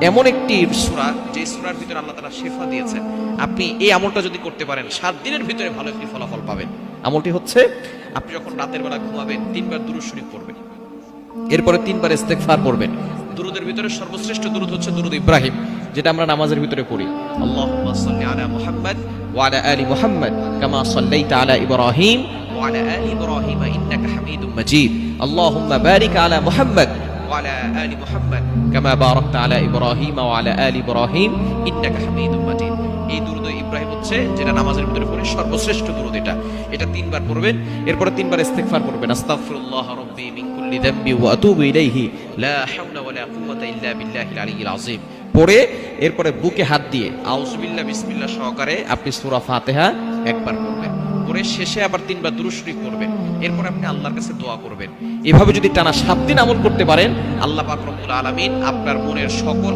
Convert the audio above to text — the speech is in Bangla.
এমন একটি সূরা যে সূরার ভিতরে আল্লাহ তাআলা শিফা দিয়েছেন। আপনি এই আমলটা যদি করতে পারেন 7 দিনের ভিতরে ভালো একটি ফলাফল পাবেন। আমলটি হচ্ছে আপনি যখন রাতের বেলা ঘুমাবেন 3 বার দুরূদ শরীফ পড়বেন, এরপরে 3 বার ইস্তেগফার পড়বেন। দুরূদের ভিতরে সর্বশ্রেষ্ঠ দুরূদ হচ্ছে দুরূদ ইব্রাহিম, যেটা আমরা নামাজের ভিতরে পড়ি। আল্লাহুম্মা সাল্লি আলা মুহাম্মাদ ওয়া আলা আলি মুহাম্মাদ কামা সাল্লাইতা আলা ইব্রাহিম ওয়া আলা আলি ইব্রাহিম ইন্নাকা হামিদুম মাজিদ। আল্লাহুম্মা বারিক আলা মুহাম্মাদ ওয়া আলা আলি মুহাম্মাদ কামা বারাকতা আলা ইব্রাহিম ওয়া আলা আলি ইব্রাহিম ইন্নাকা হামিদুম মাজিদ। এই দুরূদ ইব্রাহিম হচ্ছে যেটা নামাজের ভিতরে পড়ি সর্বশ্রেষ্ঠ দুরূদ। এটা 3 বার পড়বেন, এরপরে 3 বার ইস্তিগফার পড়বেন। আস্তাগফিরুল্লাহ রাব্বি মিন কুল্লি যামবি ওয়া আতুবু ইলাইহি লা হাওলা ওয়ালা কুওয়াতা ইল্লা বিল্লাহিল আলিয়্যিল আযীম পড়ে এরপরে বুকে হাত দিয়ে আউযুবিল্লাহ বিসমিল্লাহ সহকারে আপনি সূরা ফাতিহা একবার পড়বেন, পড়ে শেষে আবার 3 বার দুরূদ শরীফ পড়বেন। এরপর আপনি আল্লাহর কাছে দোয়া করবেন। এভাবে যদি টানা 7 দিন আমল করতে পারেন, আল্লাহ পাক রব্বুল আলামিন আপনার মনের সকল